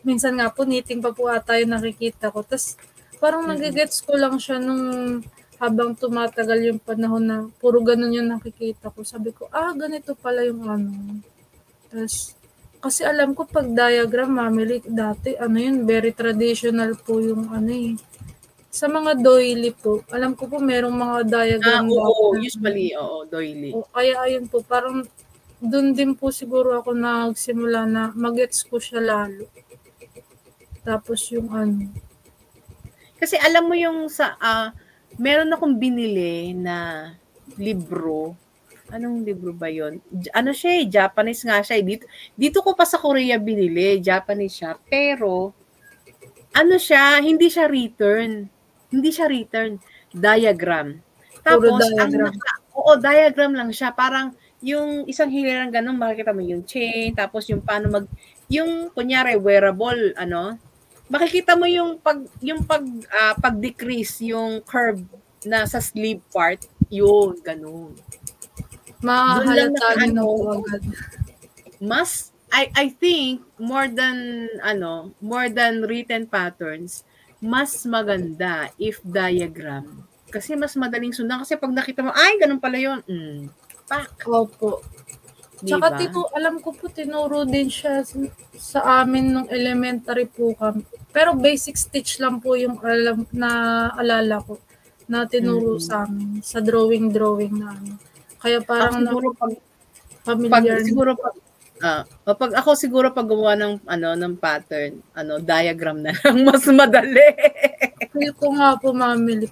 Minsan nga po, knitting pa po ata yung nakikita ko. Tapos, parang nag-gets ko lang siya nung habang tumatagal yung panahon na puro ganun yung nakikita ko. Sabi ko, ganito pala yung Tapos, kasi alam ko pag diagram, mamili, dati, yun, very traditional po yung Sa mga doily po, alam ko po merong mga diagram Oo, usually, doily. Kaya ayun po, parang doon din po siguro ako nagsimula na magets ko siya lalo. Tapos yung Kasi alam mo yung meron akong binili na libro. Anong libro ba yon? Ano siya Japanese nga siya. Dito ko pa sa Korea binili. Japanese siya. Pero, hindi siya return. Hindi siya return. Diagram. Tapos, diagram. Diagram lang siya. Parang, yung isang hilirang ganun, makikita mo yung chain, tapos yung paano yung, kunyari, wearable, makikita mo yung pag-decrease yung curve na sa sleeve part, yun, ganun. Mahalata nyo agad. Mas, I think, more than written patterns, mas maganda if diagram. Kasi mas madaling sundan. Kasi pag nakita mo, ganun pala yun. Pak. Opo. Tsaka alam ko po, tinuro din siya sa amin nung elementary po kami. Pero basic stitch lang po yung alala ko na tinuro sa amin. Sa drawing na Kaya parang siguro familiar. pag ako siguro pag gumawa ng pattern, diagram na lang mas madali. Feel ko nga po, mamili.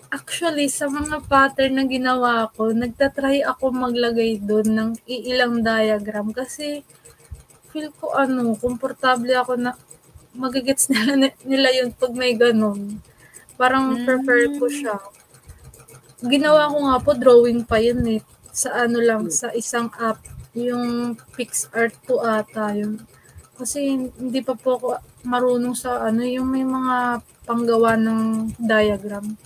Actually, sa mga pattern na ginawa ko, nagtatry ako maglagay doon ng iilang diagram kasi feel ko komportable ako na magigets nila yun pag may ganun. Parang prefer ko siya. Ginawa ko nga po, drawing pa yun sa sa isang app, yung PixArt po ata yun. Kasi hindi pa po ako marunong sa yung may mga panggawa ng diagram.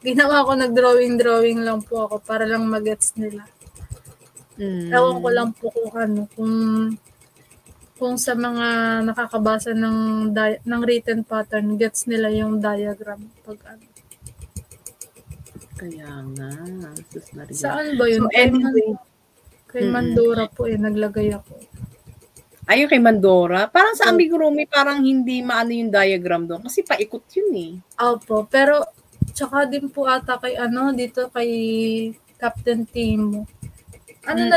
Ginawa ko, nag-drawing lang po ako para lang magets nila. Ewan ko lang po kung sa mga nakakabasa ng written pattern, gets nila yung diagram pag Kaya nga. Saan ba yun? So, anyway, kay Mandora po naglagay ako. Ayun kay Mandora. Parang sa amigurumi, parang hindi maano yung diagram doon. Kasi paikot yun Opo, pero tsaka din po ata kay dito kay Captain Timo. Ano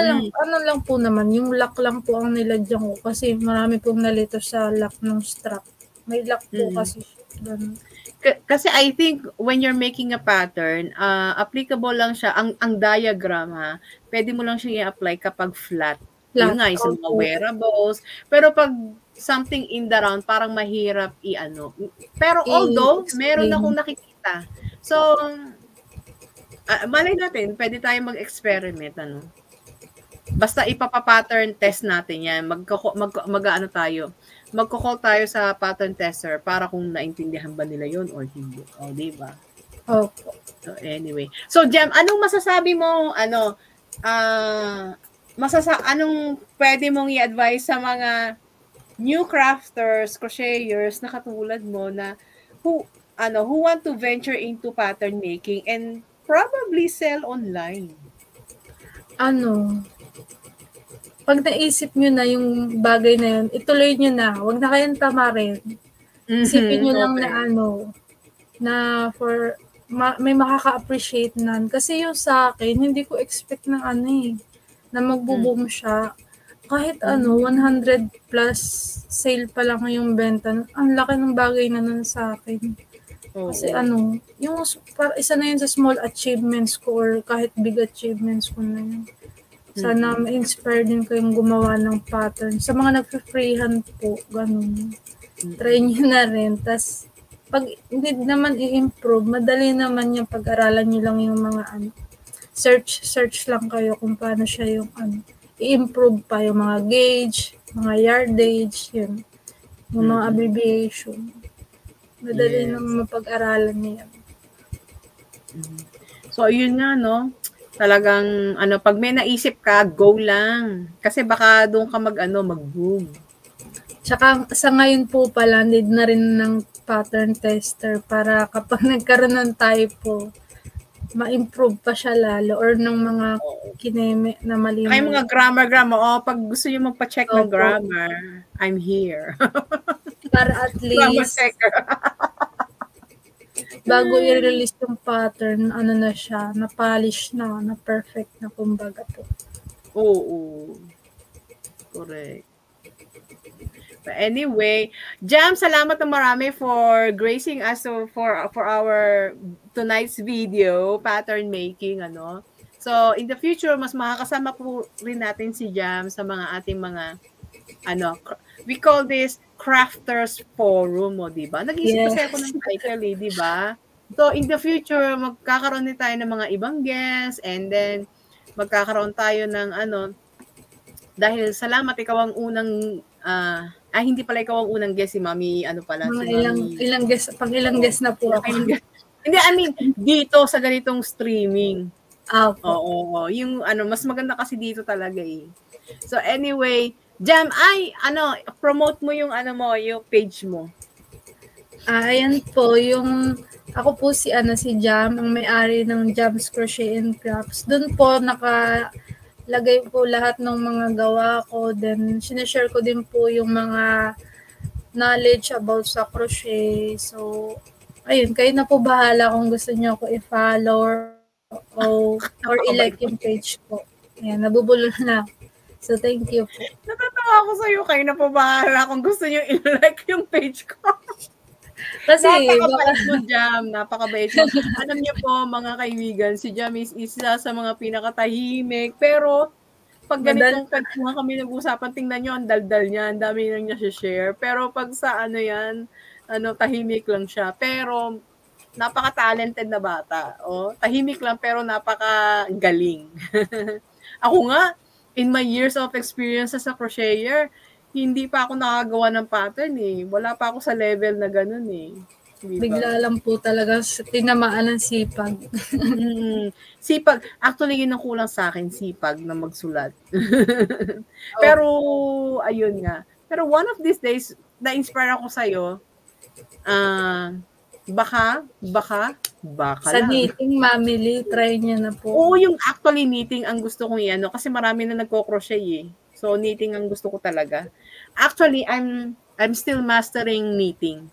lang po naman, yung lock lang po ang nilagyan ko kasi marami pong nalito sa lock ng strap. May lock po kasi doon. Kasi I think when you're making a pattern, applicable lang siya, ang diagram pwede mo lang siya i-apply kapag flat. Yun nga, yung mga wearables. Pero pag something in the round, parang mahirap Pero although, meron akong nakikita. So, malay natin, pwede tayo mag-experiment, Basta ipapapattern test natin yan. Magko-call tayo sa pattern tester para kung naintindihan ba nila yun or hindi. Di ba? Opo. So, anyway. So, Jem, anong masasabi mo, anong pwede mong i-advise sa mga new crafters, crocheters na katulad mo na who want to venture into pattern making and probably sell online? Pag naisip nyo na yung bagay na yun, ituloy nyo na. Huwag na kayong tamarin. Isipin nyo lang na may makaka-appreciate nan. Kasi yung sa akin, hindi ko expect na na magbo-boom siya. Kahit 100 plus sale pa lang yung benta. Ang laki ng bagay na nun sa akin. Kasi yung isa na yun sa small achievements ko or kahit big achievements ko na yun. Sana ma-inspire din kayong gumawa ng pattern. Sa mga nagpe-freehand po, ganun. Try nyo na rin. Tapos, pag hindi naman i-improve, madali naman yung pag-aralan nyo lang yung mga search lang kayo kung paano siya yung i-improve pa yung mga gauge, mga yardage, yun. Yung mga abbreviation. Madali Yes. nang mapag-aralan niya. So, yun nga, no? Talagang, pag may naisip ka, go lang. Kasi baka doon ka mag-boom. Tsaka sa ngayon po pala, need na rin ng pattern tester para kapag nagkaroon ng typo, ma-improve pa siya lalo or ng mga kineme na mali. Kaya mga grammar. Pag gusto nyo magpa-check ng grammar, I'm here. Para at Grammar least, checker. bago i-release yung pattern, na siya, na-polish na perfect na kumbaga po. Oo. Correct. But anyway, Jam, salamat na marami for gracing us for our tonight's video, pattern making, So, in the future, mas makakasama po rin natin si Jam sa mga ating mga, we call this Crafters Forum, diba? Nag-isip kasi ako ng title, diba? So, in the future, magkakaroon din tayo ng mga ibang guests and then magkakaroon tayo ng dahil salamat, ikaw ang unang hindi pala ikaw ang unang guest, si Mami, ilang guest na po ako. Hindi, I mean, dito sa ganitong streaming. Oo. Yung mas maganda kasi dito talaga eh. So anyway, Jam, promote mo yung yung page mo. Ayan po, ako po si Jam, ang may-ari ng Jam's Crochet and Crafts. Doon po nakalagay po lahat ng mga gawa ko. Then, sinashare ko din po yung mga knowledge about sa crochet. So, ayun, kayo na po bahala kung gusto niyo ako i-follow or i-like yung page ko. Ayan, nabubulol na. So, thank you po. Natatawa ako sa'yo. Kayo na po bahala kung gusto niyo i-like yung page ko. Kasi, napakabait mo, Jam. Napakabait mo. Alam niyo po, mga kaibigan, si Jam is isa sa mga pinakatahimik. Pero, pag ganitong kwentuhan kami nag-usapan, tingnan nyo, ang daldal niya. Ang dami nang niya share. Pero pag sa tahimik lang siya. Pero, napaka-talented na bata. Tahimik lang, pero napaka-galing. Ako nga, in my years of experience as a crocheter, hindi pa ako nakagawa ng pattern eh. Wala pa ako sa level na ganun eh. Diba? Bigla lang po talaga tinamaan ng sipag. Sipag. Actually, yun ang kulang sa akin, sipag na magsulat. Pero, ayun nga. Pero one of these days, na-inspire ako sa'yo. Baka sa lang. knitting, Mamily, try niya na po. Oo, yung actually knitting ang gusto kong kasi marami na nagko-crochet eh. So, knitting ang gusto ko talaga. Actually, I'm still mastering knitting.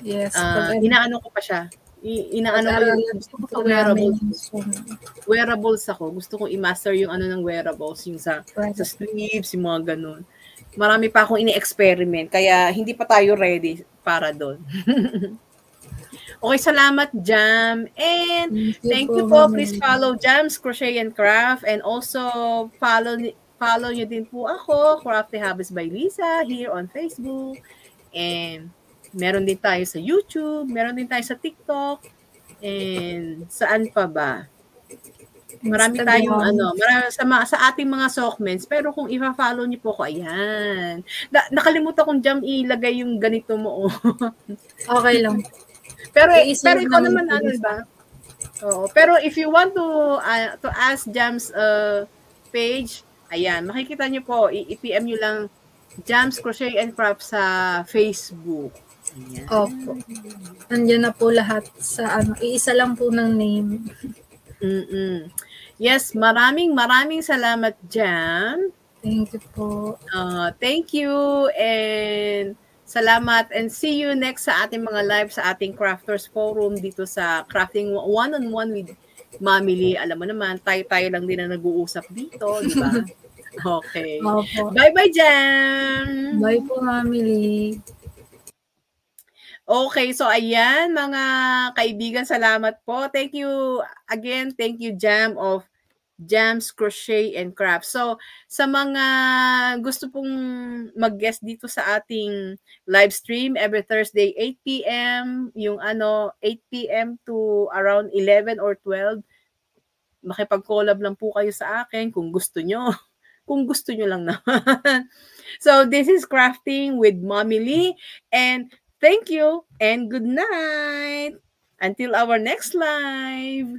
Yes. Inaano ko pa siya. Inaano ko yung gusto ko wearables. Wearables ako. Gusto kong i-master yung ng wearables, yung sa sleeves, yung mga ganun. Marami pa akong ini-experiment, kaya hindi pa tayo ready para doon. Okay, salamat, Jam. And thank you po. Please follow Jam's Crochet and Craft, and also follow nyo din po ako, Crafty Habits by Lisa, here on Facebook. And meron din tayo sa YouTube, meron din tayo sa TikTok, and saan pa ba? Marami tayong sa ating mga sockments, pero kung i-follow niyo po ko, ayan. Nakalimutan kong Jam ilagay yung ganito mo. Okay lang. Pero ikaw naman ba? Oo. Pero if you want to ask Jam's page, ayan, makikita niyo po, i-PM niyo lang Jam's Crochet and Craft sa Facebook. Ayan. Opo. Nandiyan na po lahat sa iisa lang po ng name. Yes, maraming salamat, Jam. Thank you po. Thank you and salamat, and see you next sa ating mga live sa ating Crafters Forum dito sa Crafting One-on-One with Mamily. Alam mo naman, tayo lang din na nag-uusap dito, di ba? Okay. Bye-bye, Jam! Bye po, Mamily. Okay, so ayan, mga kaibigan, salamat po. Thank you again. Thank you, Jam of Jam's Crochet and Craft. So, sa mga gusto pong mag-guest dito sa ating live stream every Thursday, 8 p.m., yung 8 p.m. to around 11 or 12 makipag-collab lang po kayo sa akin kung gusto nyo. Kung gusto nyo lang naman. So, this is Crafting with Mommy Lee. And thank you and good night. Until our next live.